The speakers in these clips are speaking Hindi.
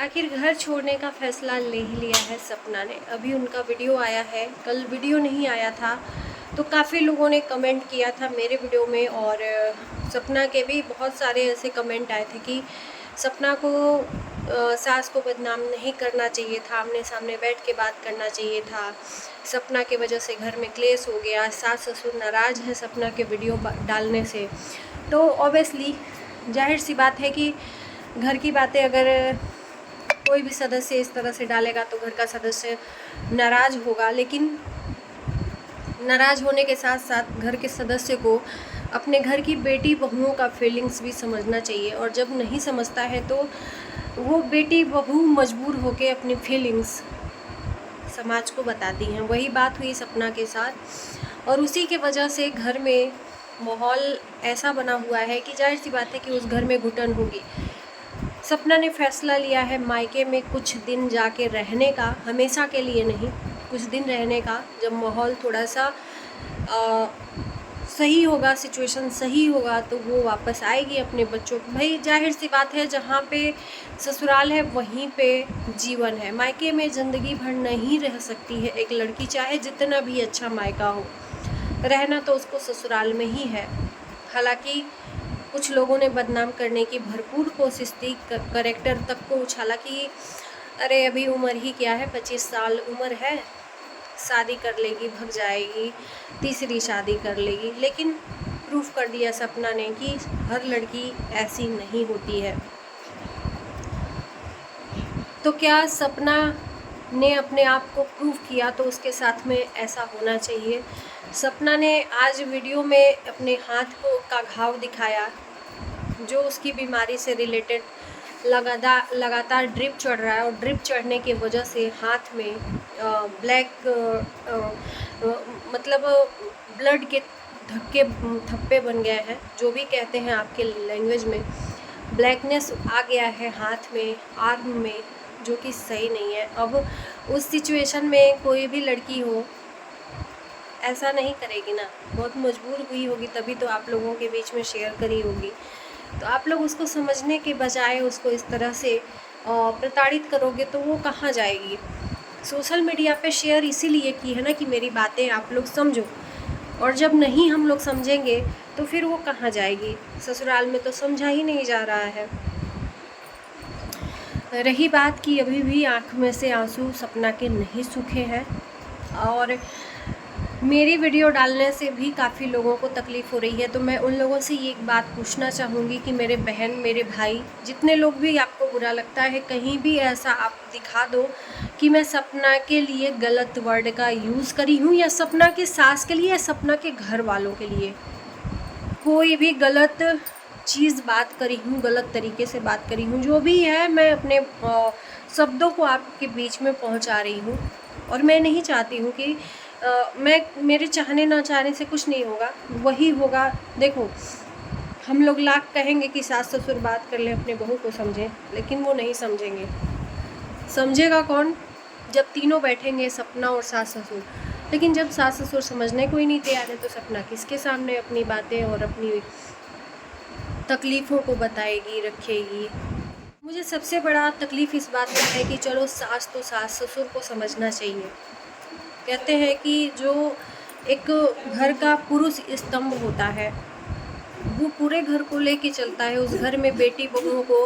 आखिर घर छोड़ने का फ़ैसला ले ही लिया है सपना ने। अभी उनका वीडियो आया है, कल वीडियो नहीं आया था तो काफ़ी लोगों ने कमेंट किया था मेरे वीडियो में, और सपना के भी बहुत सारे ऐसे कमेंट आए थे कि सपना को सास को बदनाम नहीं करना चाहिए था, आमने सामने बैठ के बात करना चाहिए था। सपना के वजह से घर में क्लेश हो गया, सास ससुर नाराज़ हैं सपना के वीडियो डालने से। तो ऑब्वियसली जाहिर सी बात है कि घर की बातें अगर कोई भी सदस्य इस तरह से डालेगा तो घर का सदस्य नाराज़ होगा, लेकिन नाराज़ होने के साथ साथ घर के सदस्य को अपने घर की बेटी बहुओं का फीलिंग्स भी समझना चाहिए। और जब नहीं समझता है तो वो बेटी बहू मजबूर होकर अपनी फीलिंग्स समाज को बताती हैं। वही बात हुई सपना के साथ, और उसी के वजह से घर में माहौल ऐसा बना हुआ है कि जाहिर सी बात है कि उस घर में घुटन होगी। सपना ने फैसला लिया है मायके में कुछ दिन जाके रहने का, हमेशा के लिए नहीं, कुछ दिन रहने का। जब माहौल थोड़ा सा सही होगा, सिचुएशन सही होगा तो वो वापस आएगी अपने बच्चों को। भाई जाहिर सी बात है, जहाँ पे ससुराल है वहीं पे जीवन है। मायके में ज़िंदगी भर नहीं रह सकती है एक लड़की, चाहे जितना भी अच्छा मायका हो, रहना तो उसको ससुराल में ही है। हालांकि कुछ लोगों ने बदनाम करने की भरपूर कोशिश की, करेक्टर तक को उछाला कि अरे अभी उम्र ही क्या है, 25 साल उम्र है, शादी कर लेगी, भग जाएगी, तीसरी शादी कर लेगी। लेकिन प्रूफ कर दिया सपना ने कि हर लड़की ऐसी नहीं होती है। तो क्या सपना ने अपने आप को प्रूफ किया तो उसके साथ में ऐसा होना चाहिए। सपना ने आज वीडियो में अपने हाथ का घाव दिखाया, जो उसकी बीमारी से रिलेटेड लगातार ड्रिप चढ़ रहा है, और ड्रिप चढ़ने की वजह से हाथ में ब्लैक मतलब ब्लड के थप्पे बन गए हैं, जो भी कहते हैं आपके लैंग्वेज में। ब्लैकनेस आ गया है हाथ में, आर्म में, जो कि सही नहीं है। अब उस सिचुएशन में कोई भी लड़की हो ऐसा नहीं करेगी ना, बहुत मजबूर हुई होगी तभी तो आप लोगों के बीच में शेयर करी होगी। तो आप लोग उसको समझने के बजाय उसको इस तरह से प्रताड़ित करोगे तो वो कहाँ जाएगी। सोशल मीडिया पे शेयर इसीलिए की है ना कि मेरी बातें आप लोग समझो, और जब नहीं हम लोग समझेंगे तो फिर वो कहाँ जाएगी। ससुराल में तो समझा ही नहीं जा रहा है। रही बात कि अभी भी आँख में से आंसू सपना के नहीं सूखे हैं, और मेरी वीडियो डालने से भी काफ़ी लोगों को तकलीफ़ हो रही है। तो मैं उन लोगों से ये एक बात पूछना चाहूँगी कि मेरे बहन, मेरे भाई, जितने लोग भी आपको बुरा लगता है, कहीं भी ऐसा आप दिखा दो कि मैं सपना के लिए गलत वर्ड का यूज़ करी हूँ, या सपना के सास के लिए, या सपना के घर वालों के लिए कोई भी गलत चीज़ बात करी हूँ, गलत तरीके से बात करी हूँ, जो भी है मैं अपने शब्दों को आपके बीच में पहुँचा रही हूँ। और मैं नहीं चाहती हूँ कि मेरे चाहने ना चाहने से कुछ नहीं होगा, वही होगा। देखो, हम लोग लाख कहेंगे कि सास ससुर बात कर लें, अपने बहू को समझें, लेकिन वो नहीं समझेंगे। समझेगा कौन? जब तीनों बैठेंगे, सपना और सास ससुर। लेकिन जब सास ससुर समझने को ही नहीं तैयार है तो सपना किसके सामने अपनी बातें और अपनी तकलीफ़ों को बताएगी, रखेगी। मुझे सबसे बड़ा तकलीफ़ इस बात में है कि चलो सास तो सास, ससुर को समझना चाहिए। कहते हैं कि जो एक घर का पुरुष स्तंभ होता है वो पूरे घर को लेके चलता है। उस घर में बेटी बहुओं को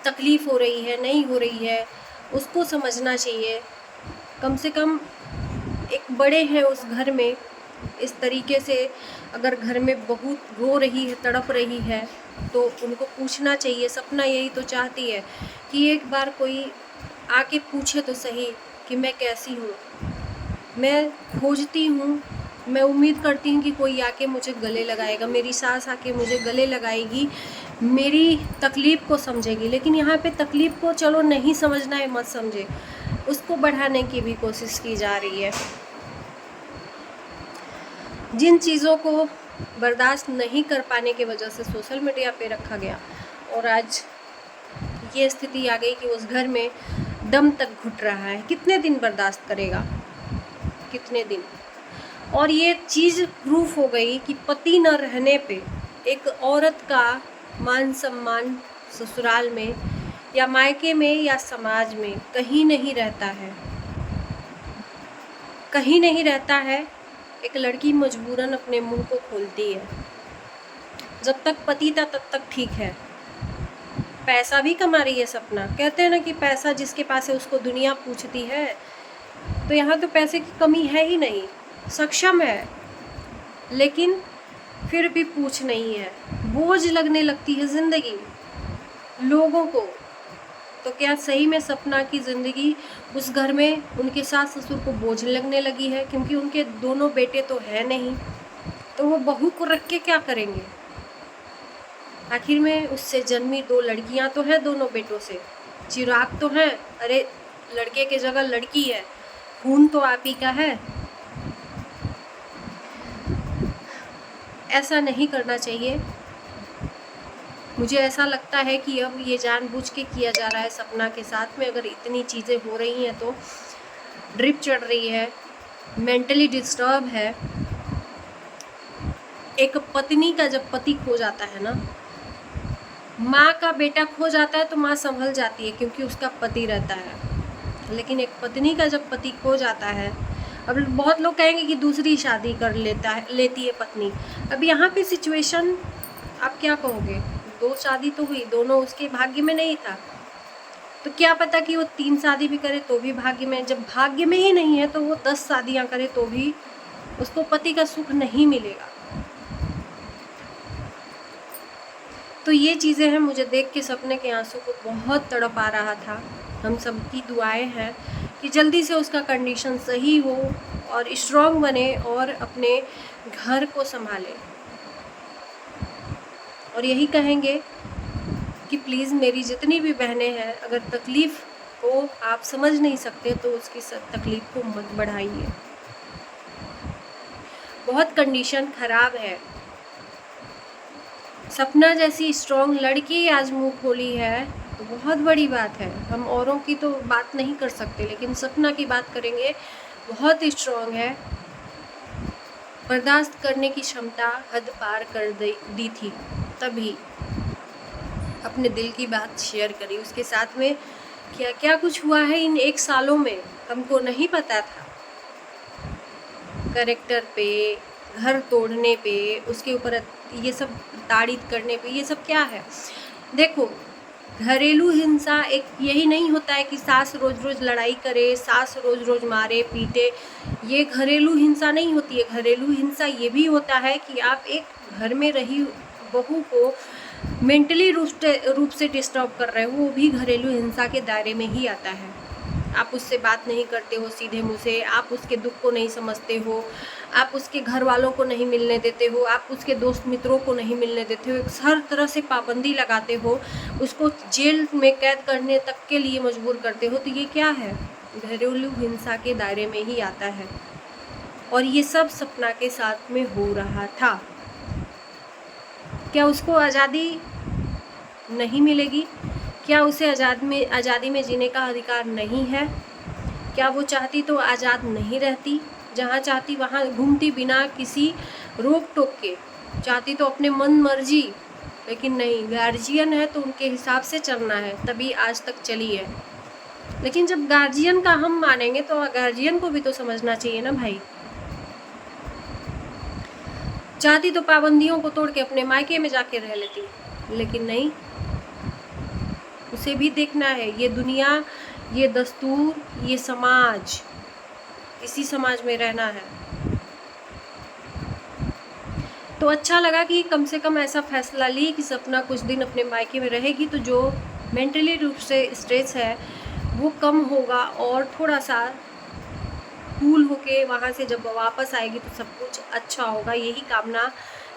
तकलीफ़ हो रही है, नहीं हो रही है, उसको समझना चाहिए। कम से कम एक बड़े हैं उस घर में, इस तरीके से अगर घर में बहू रो रही है, तड़प रही है, तो उनको पूछना चाहिए। सपना यही तो चाहती है कि एक बार कोई आके पूछे तो सही कि मैं कैसी हूँ। मैं खोजती हूँ, मैं उम्मीद करती हूँ कि कोई आके मुझे गले लगाएगा, मेरी सास आके मुझे गले लगाएगी, मेरी तकलीफ़ को समझेगी। लेकिन यहाँ पे तकलीफ़ को चलो नहीं समझना है, मत समझे, उसको बढ़ाने की भी कोशिश की जा रही है। जिन चीज़ों को बर्दाश्त नहीं कर पाने की वजह से सोशल मीडिया पे रखा गया, और आज ये स्थिति आ गई कि उस घर में दम तक घुट रहा है। कितने दिन बर्दाश्त करेगा, कितने दिन। और ये चीज़ प्रूफ हो गई कि पति न रहने पे एक औरत का मान सम्मान ससुराल में या मायके में या समाज में कहीं नहीं रहता है, कहीं नहीं रहता है। एक लड़की मजबूरन अपने मुंह को खोलती है। जब तक पति था तब तक ठीक है। पैसा भी कमा रही है सपना। कहते हैं ना कि पैसा जिसके पास है उसको दुनिया पूछती है, तो यहाँ तो पैसे की कमी है ही नहीं, सक्षम है, लेकिन फिर भी पूछ नहीं है। बोझ लगने लगती है ज़िंदगी लोगों को। तो क्या सही में सपना की ज़िंदगी उस घर में उनके सास ससुर को बोझ लगने लगी है? क्योंकि उनके दोनों बेटे तो है नहीं, तो वो बहू को रख के क्या करेंगे? आखिर में उससे जन्मी 2 लड़कियां तो हैं, दोनों बेटों से चिराग तो हैं। अरे लड़के के जगह लड़की है, खून तो आप ही का है। ऐसा नहीं करना चाहिए। मुझे ऐसा लगता है कि अब ये जानबूझ के किया जा रहा है सपना के साथ में। अगर इतनी चीज़ें हो रही हैं तो ड्रिप चढ़ रही है, मेंटली डिस्टर्ब है। एक पत्नी का जब पति खो जाता है ना, माँ का बेटा खो जाता है तो माँ संभल जाती है क्योंकि उसका पति रहता है। लेकिन एक पत्नी का जब पति खो जाता है, अब बहुत लोग कहेंगे कि दूसरी शादी कर लेती है पत्नी। अब यहाँ पे सिचुएशन आप क्या कहोगे? 2 शादी तो हुई, दोनों उसके भाग्य में नहीं था, तो क्या पता कि वो 3 शादी भी करे तो भी भाग्य में। जब भाग्य में ही नहीं है तो वो 10 शादियाँ करे तो भी उसको पति का सुख नहीं मिलेगा। तो ये चीज़ें हैं। मुझे देख के सपने के आंसू को बहुत तड़प आ रहा था। हम सबकी दुआएं हैं कि जल्दी से उसका कंडीशन सही हो और स्ट्रॉन्ग बने और अपने घर को संभाले। और यही कहेंगे कि प्लीज़ मेरी जितनी भी बहनें हैं, अगर तकलीफ़ हो आप समझ नहीं सकते तो उसकी तकलीफ़ को मत बढ़ाइए। बहुत कंडीशन ख़राब है। सपना जैसी स्ट्रॉन्ग लड़की आज मुंह खोली है तो बहुत बड़ी बात है। हम औरों की तो बात नहीं कर सकते, लेकिन सपना की बात करेंगे। बहुत स्ट्रॉन्ग है, बर्दाश्त करने की क्षमता हद पार कर दी थी, तभी अपने दिल की बात शेयर करी। उसके साथ में क्या क्या कुछ हुआ है इन 1 सालों में हमको नहीं पता था। कैरेक्टर पे, घर तोड़ने पे, उसके ऊपर ये सब ताड़ीत करने पे, ये सब क्या है? देखो, घरेलू हिंसा एक यही नहीं होता है कि सास रोज रोज लड़ाई करे, सास रोज रोज मारे पीटे। ये घरेलू हिंसा नहीं होती है। घरेलू हिंसा ये भी होता है कि आप एक घर में रही बहू को मेंटली रूप से डिस्टर्ब कर रहे हो, वो भी घरेलू हिंसा के दायरे में ही आता है। आप उससे बात नहीं करते हो सीधे मुँह से, आप उसके दुख को नहीं समझते हो, आप उसके घर वालों को नहीं मिलने देते हो, आप उसके दोस्त मित्रों को नहीं मिलने देते हो, हर तरह से पाबंदी लगाते हो, उसको जेल में कैद करने तक के लिए मजबूर करते हो। तो ये क्या है? घरेलू हिंसा के दायरे में ही आता है। और ये सब सपना के साथ में हो रहा था। क्या उसको आज़ादी नहीं मिलेगी? क्या उसे आज़ादी में जीने का अधिकार नहीं है? क्या वो चाहती तो आज़ाद नहीं रहती? जहाँ चाहती वहाँ घूमती बिना किसी रोक टोक के, चाहती तो अपने मन मर्जी। लेकिन नहीं, गार्जियन है तो उनके हिसाब से चलना है, तभी आज तक चली है। लेकिन जब गार्जियन का हम मानेंगे तो गार्जियन को भी तो समझना चाहिए ना भाई। चाहती तो पाबंदियों को तोड़ के अपने मायके में जाके रह लेती, लेकिन नहीं, उसे भी देखना है ये दुनिया, ये दस्तूर, ये समाज, इसी समाज में रहना है। तो अच्छा लगा कि कम से कम ऐसा फैसला ली कि सपना कुछ दिन अपने मायके में रहेगी, तो जो मेंटली रूप से स्ट्रेस है वो कम होगा और थोड़ा सा कूल होके वहाँ से जब वापस आएगी तो सब कुछ अच्छा होगा। यही कामना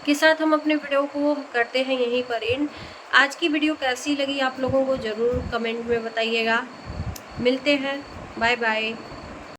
के साथ हम अपने वीडियो को करते हैं यहीं पर एंड। आज की वीडियो कैसी लगी आप लोगों को ज़रूर कमेंट में बताइएगा। मिलते हैं, बाय बाय।